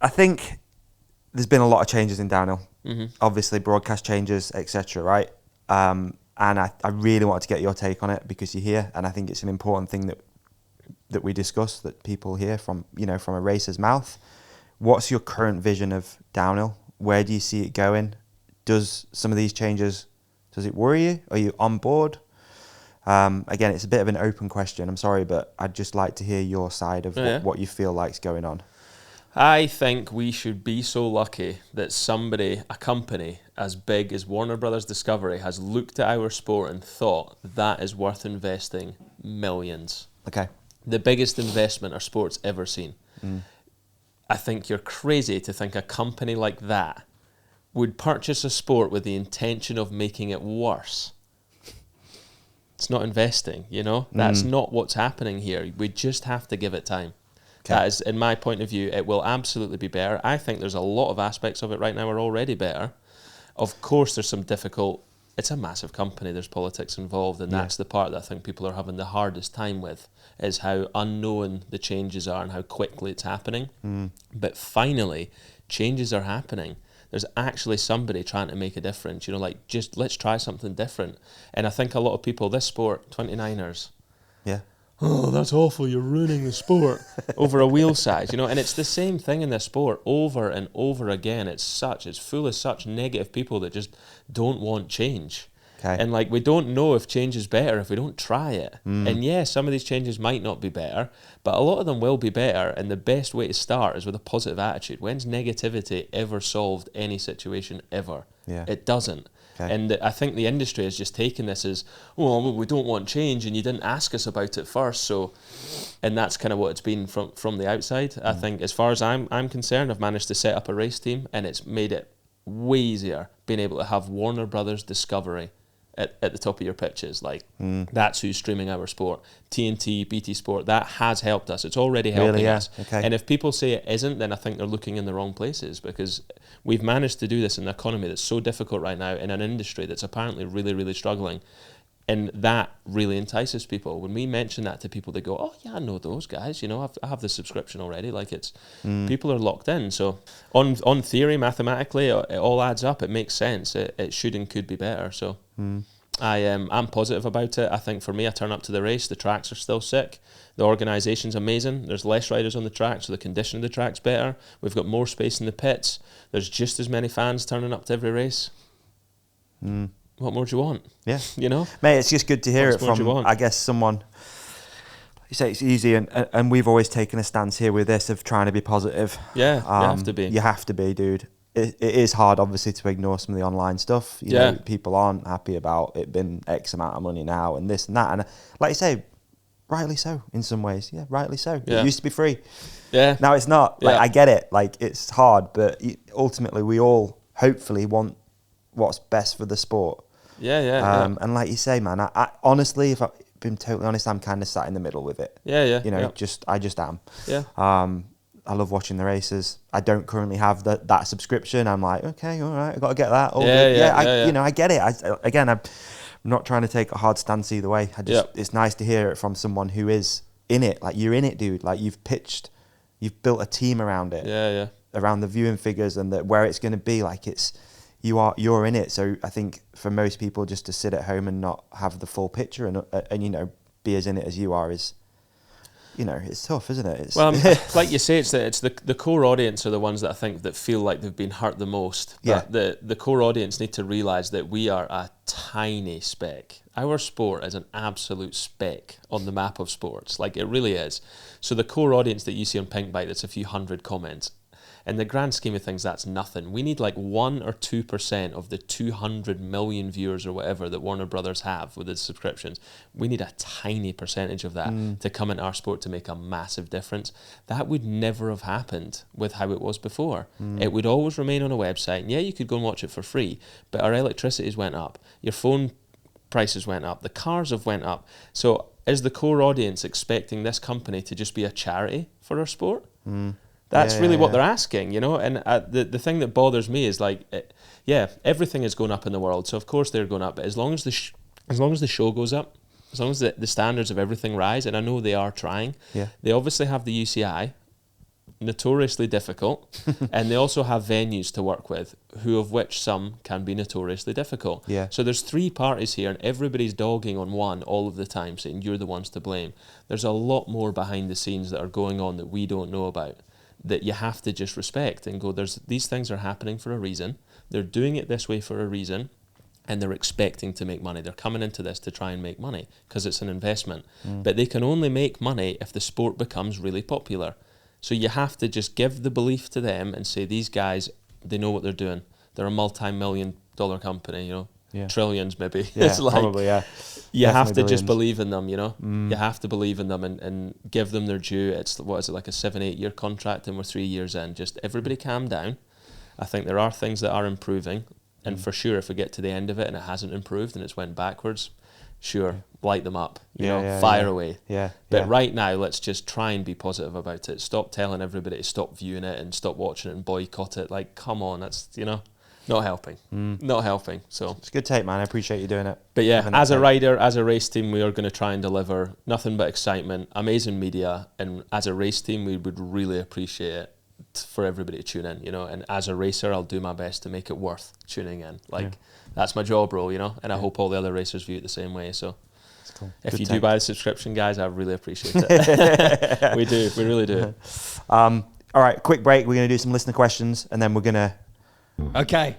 I think there's been a lot of changes in downhill. Mm-hmm. Obviously, broadcast changes, etc. Right? And I really wanted to get your take on it because you're here, and I think it's an important thing that we discuss, that people hear from from a racer's mouth. What's your current vision of downhill? Where do you see it going? Does some of these changes, does it worry you? Are you on board? Again, it's a bit of an open question. I'm sorry, but I'd just like to hear your side of what you feel like's going on. I think we should be so lucky that a company as big as Warner Brothers Discovery has looked at our sport and thought that is worth investing millions. Okay. The biggest investment our sport's ever seen. I think you're crazy to think a company like that would purchase a sport with the intention of making it worse. It's not investing, That's not what's happening here. We just have to give it time. Okay. That is, in my point of view, it will absolutely be better. I think there's a lot of aspects of it right now are already better. Of course, there's some it's a massive company, there's politics involved, and that's the part that I think people are having the hardest time with, is how unknown the changes are and how quickly it's happening. But finally, changes are happening. There's actually somebody trying to make a difference, just let's try something different. And I think a lot of people, this sport, 29ers, oh, that's awful, you're ruining the sport over a wheel size, and it's the same thing in this sport over and over again. It's full of such negative people that just don't want change. Okay. And we don't know if change is better if we don't try it. And some of these changes might not be better, but a lot of them will be better, and the best way to start is with a positive attitude. When's negativity ever solved any situation ever? Yeah. It doesn't. Okay. And I think the industry has just taken this as, well, we don't want change and you didn't ask us about it first. And that's kind of what it's been from the outside. I think as far as I'm concerned, I've managed to set up a race team, and it's made it way easier being able to have Warner Brothers Discovery at the top of your pitches. That's who's streaming our sport. TNT, BT Sport, that has helped us. It's already helping us. Okay. And if people say it isn't, then I think they're looking in the wrong places, because we've managed to do this in an economy that's so difficult right now, in an industry that's apparently really, really struggling. And that really entices people. When we mention that to people, they go, oh yeah, I know those guys, I have the subscription already. People are locked in. So on theory, mathematically, it all adds up. It makes sense. It should and could be better. So I'm positive about it. I think for me, I turn up to the race, the tracks are still sick. The organisation's amazing. There's less riders on the track, so the condition of the track's better. We've got more space in the pits. There's just as many fans turning up to every race. What more do you want? Yeah. Mate, it's just good to hear it from, I guess, someone. You say it's easy, and we've always taken a stance here with this of trying to be positive. Yeah, you have to be. You have to be, dude. It is hard, obviously, to ignore some of the online stuff. You know, people aren't happy about it being X amount of money now and this and that. And like you say, rightly so in some ways. Yeah, rightly so. Yeah. It used to be free. Yeah. Now it's not. I get it. It's hard, but ultimately we all hopefully want what's best for the sport. Yeah. And like you say, man, I honestly, if I've been totally honest, I'm kind of sat in the middle with it. Yeah. I just am. Yeah. I love watching the races. I don't currently have that subscription. I'm like, okay, all right, I got to get that. I get it. I'm not trying to take a hard stance either way. It's nice to hear it from someone who is in it. You're in it, dude. You've built a team around it. Yeah. Around the viewing figures and where it's going to be. You're in it. So I think for most people, just to sit at home and not have the full picture and be as in it as you are is, it's tough, isn't it? Like you say, it's the core audience are the ones that I think that feel like they've been hurt the most. But the core audience need to realise that we are a tiny speck. Our sport is an absolute speck on the map of sports. It really is. So the core audience that you see on Pinkbike, that's a few hundred comments. In the grand scheme of things, that's nothing. We need 1 or 2% of the 200 million viewers or whatever that Warner Brothers have with its subscriptions. We need a tiny percentage of that to come into our sport to make a massive difference. That would never have happened with how it was before. It would always remain on a website. And you could go and watch it for free, but our electricities went up. Your phone prices went up. The cars have went up. So is the core audience expecting this company to just be a charity for our sport? That's really what they're asking, And the thing that bothers me is everything is going up in the world, so of course they're going up. But as long as the show goes up, as long as the standards of everything rise, and I know they are trying. Yeah. They obviously have the UCI, notoriously difficult, and they also have venues to work with, who of which some can be notoriously difficult. Yeah. So there's three parties here, and everybody's dogging on one all of the time, saying you're the ones to blame. There's a lot more behind the scenes that are going on that we don't know about, that you have to just respect and go, these things are happening for a reason. They're doing it this way for a reason, and they're expecting to make money. They're coming into this to try and make money because it's an investment. But they can only make money if the sport becomes really popular. So you have to just give the belief to them and say, these guys, they know what they're doing. They're a multi-million-dollar company, you know, trillions maybe. Yeah, it's like, probably, yeah. You Definitely have to billions. just believe in them, you know. You have to believe in them and give them their due. It's, what is it, like a 7-8 year contract, and we're 3 years in. Just everybody calm down. I think there are things that are improving. And for sure, if we get to the end of it and it hasn't improved and it's went backwards, sure, light them up, you know, fire away. But right now, let's just try and be positive about it. Stop telling everybody to stop viewing it and stop watching it and boycott it. Like, come on, that's, you know, not helping. Not helping. So It's a good take, man. I appreciate you doing it. But yeah, as a rider, as a race team, we are going to try and deliver nothing but excitement, amazing media, and as a race team, we would really appreciate it for everybody to tune in, you know. And as a racer, I'll do my best to make it worth tuning in. Like, that's my job role, you know, and I hope all the other racers view it the same way. So cool. If Good you take. do buy the subscription, guys, I really appreciate it. We do, we really do. All right, quick break. We're going to do some listener questions, and then we're going to... Okay.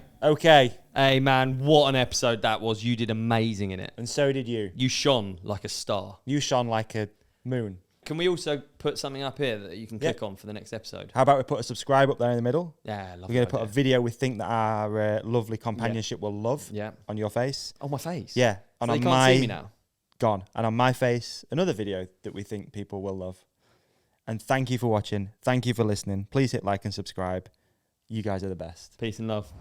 Hey, man, what an episode that was. You did amazing in it. And so did you. You shone like a star. You shone like a moon. Can we also put something up here that you can click on for the next episode? How about we put a subscribe up there in the middle? Yeah, We're going to put a video we think that our lovely companionship will love on your face. On my face? Yeah. And on you can't see me now? Gone. And on my face, another video that we think people will love. And thank you for watching. Thank you for listening. Please hit like and subscribe. You guys are the best. Peace and love.